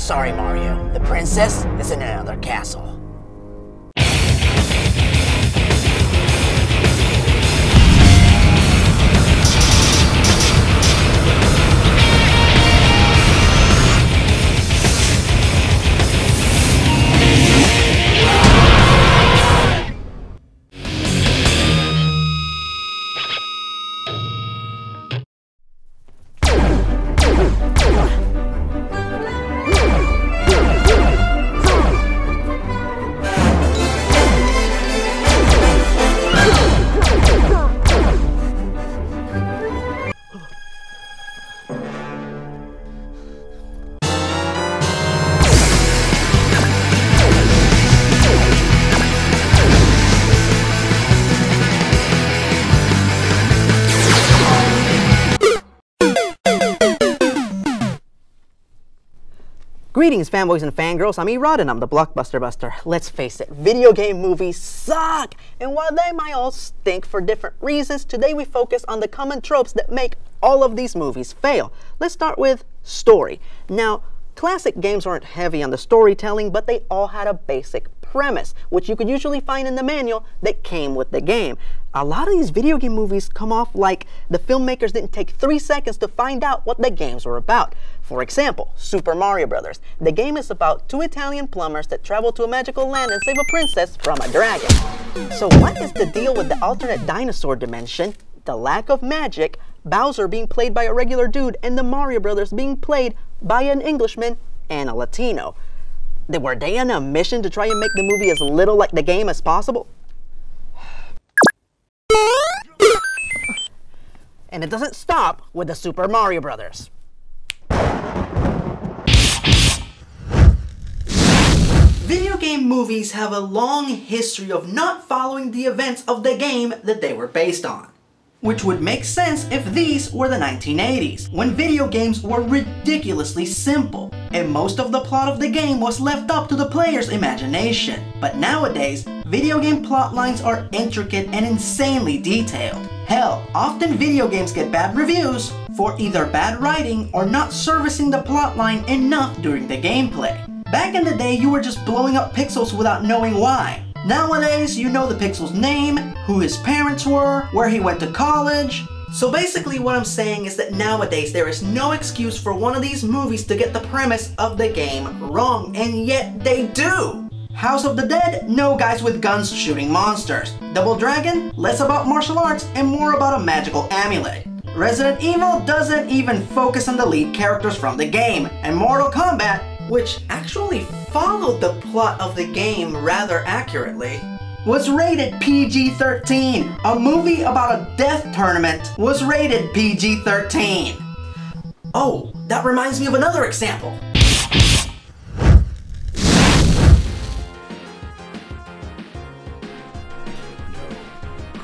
Sorry, Mario. The princess is in another castle. Greetings, fanboys and fangirls. I'm ERod and I'm the Blockbuster Buster. Let's face it, video game movies suck! And while they might all stink for different reasons, today we focus on the common tropes that make all of these movies fail. Let's start with story. Now, classic games weren't heavy on the storytelling, but they all had a basic premise, which you could usually find in the manual that came with the game. A lot of these video game movies come off like the filmmakers didn't take 3 seconds to find out what the games were about. For example, Super Mario Bros. The game is about 2 Italian plumbers that travel to a magical land and save a princess from a dragon. So what is the deal with the alternate dinosaur dimension, the lack of magic, Bowser being played by a regular dude, and the Mario Brothers being played by an Englishman and a Latino? Were they on a mission to try and make the movie as little like the game as possible? And it doesn't stop with the Super Mario Brothers. Video game movies have a long history of not following the events of the game that they were based on. Which would make sense if these were the 1980s, when video games were ridiculously simple, and most of the plot of the game was left up to the player's imagination. But nowadays, video game plot lines are intricate and insanely detailed. Hell, often video games get bad reviews for either bad writing or not servicing the plot line enough during the gameplay. Back in the day, you were just blowing up pixels without knowing why. Nowadays, you know the pixel's name, who his parents were, where he went to college. So basically what I'm saying is that nowadays there is no excuse for one of these movies to get the premise of the game wrong, and yet they do. House of the Dead, no guys with guns shooting monsters. Double Dragon, less about martial arts and more about a magical amulet. Resident Evil doesn't even focus on the lead characters from the game. And Mortal Kombat, which actually followed the plot of the game rather accurately, was rated PG-13. A movie about a death tournament was rated PG-13. Oh, that reminds me of another example.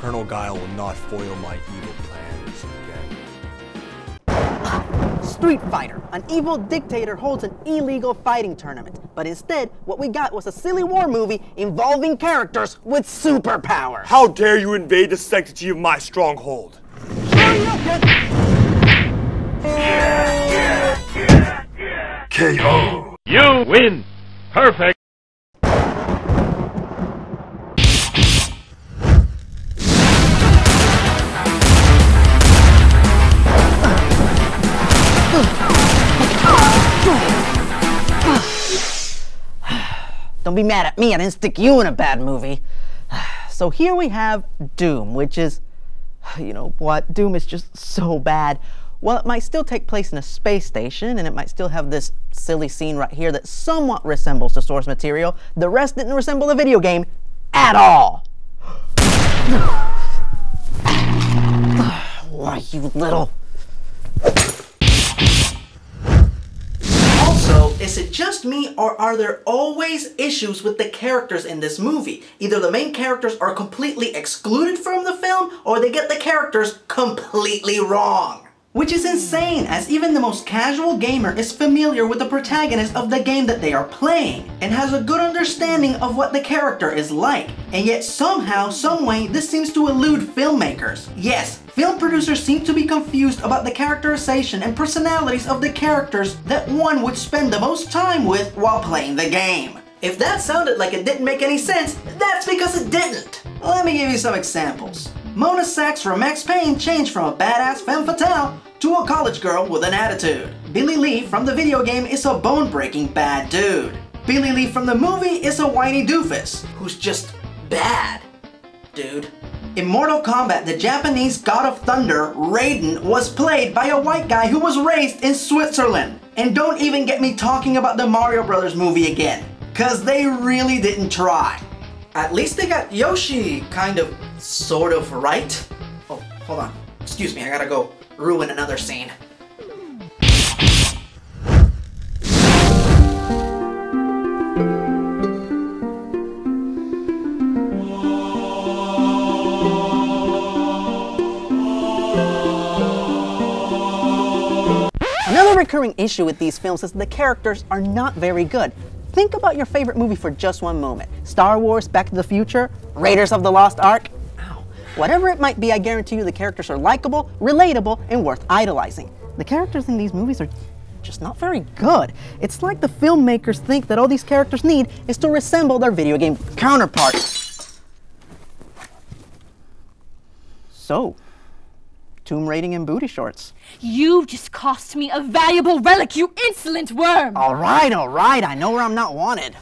Colonel Guile will not foil my evil plans again. Street Fighter. An evil dictator holds an illegal fighting tournament, but instead, what we got was a silly war movie involving characters with superpowers. How dare you invade the sanctity of my stronghold? KO! You win! Perfect! Don't be mad at me, I didn't stick you in a bad movie. So here we have Doom, which is, you know what, Doom is just so bad. Well, it might still take place in a space station, and it might still have this silly scene right here that somewhat resembles the source material. The rest didn't resemble the video game at all. Why, you little... Also, is it just me, or are there always issues with the characters in this movie? Either the main characters are completely excluded from the film, or they get the characters completely wrong. Which is insane, as even the most casual gamer is familiar with the protagonist of the game that they are playing, and has a good understanding of what the character is like. And yet somehow, someway, this seems to elude filmmakers. Yes, film producers seem to be confused about the characterization and personalities of the characters that one would spend the most time with while playing the game. If that sounded like it didn't make any sense, that's because it didn't. Let me give you some examples. Mona Sachs from Max Payne changed from a badass femme fatale to a college girl with an attitude. Billy Lee from the video game is a bone-breaking bad dude. Billy Lee from the movie is a whiny doofus who's just bad, dude. In Mortal Kombat, the Japanese God of Thunder, Raiden, was played by a white guy who was raised in Switzerland. And don't even get me talking about the Mario Brothers movie again, cause they really didn't try. At least they got Yoshi kind of, sort of right. Oh, hold on. Excuse me, I gotta go ruin another scene. Another recurring issue with these films is the characters are not very good. Think about your favorite movie for just one moment. Star Wars, Back to the Future, Raiders of the Lost Ark. Ow. Whatever it might be, I guarantee you the characters are likable, relatable, and worth idolizing. The characters in these movies are just not very good. It's like the filmmakers think that all these characters need is to resemble their video game counterparts. So, tomb raiding and booty shorts. You just cost me a valuable relic, you insolent worm! All right, I know where I'm not wanted.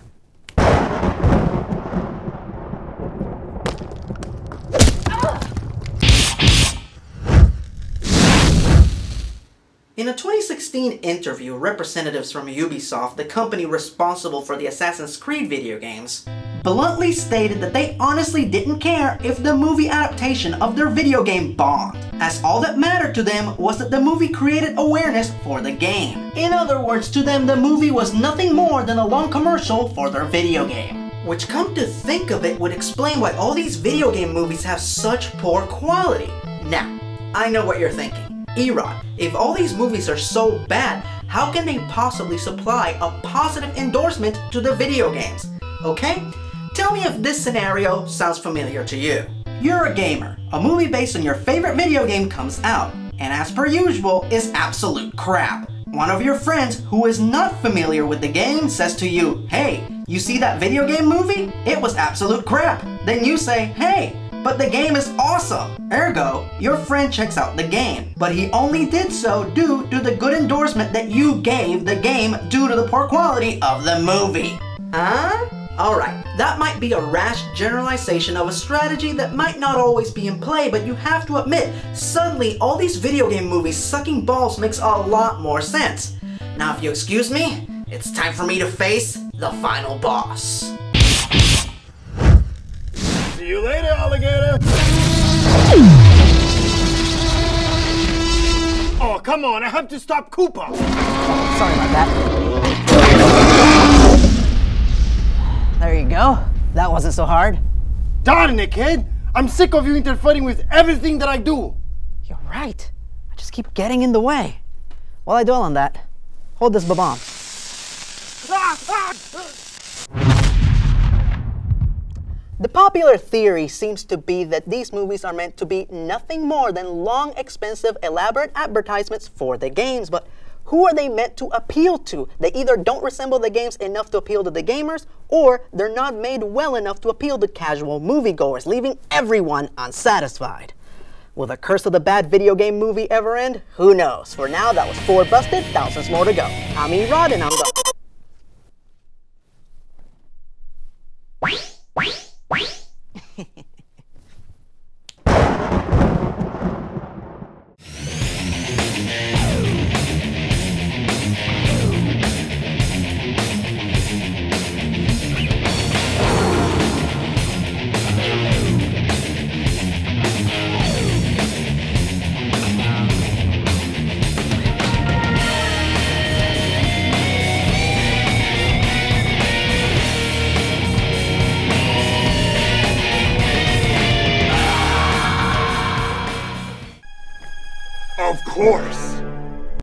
In a 2016 interview, representatives from Ubisoft, the company responsible for the Assassin's Creed video games, bluntly stated that they honestly didn't care if the movie adaptation of their video game bombed, as all that mattered to them was that the movie created awareness for the game. In other words, to them the movie was nothing more than a long commercial for their video game. Which, come to think of it, would explain why all these video game movies have such poor quality. Now, I know what you're thinking. ERod, if all these movies are so bad, how can they possibly supply a positive endorsement to the video games? Okay? Tell me if this scenario sounds familiar to you. You're a gamer. A movie based on your favorite video game comes out, and as per usual, is absolute crap. One of your friends who is not familiar with the game says to you, "Hey, you see that video game movie? It was absolute crap." Then you say, "Hey, but the game is awesome." Ergo, your friend checks out the game, but he only did so due to the good endorsement that you gave the game due to the poor quality of the movie. Huh? Alright, that might be a rash generalization of a strategy that might not always be in play, but you have to admit, suddenly all these video game movies sucking balls makes a lot more sense. Now if you excuse me, it's time for me to face the final boss. See you later, alligator! Oh, come on, I have to stop Koopa! Sorry about that. There you go. That wasn't so hard. Darn it, kid! I'm sick of you interfering with everything that I do! You're right. I just keep getting in the way. While I dwell on that, hold this bomb. The popular theory seems to be that these movies are meant to be nothing more than long, expensive, elaborate advertisements for the games, but who are they meant to appeal to? They either don't resemble the games enough to appeal to the gamers, or they're not made well enough to appeal to casual moviegoers, leaving everyone unsatisfied. Will the curse of the bad video game movie ever end? Who knows? For now, that was 4 busted, thousands more to go. I'm ERod, and I'm the... Of course.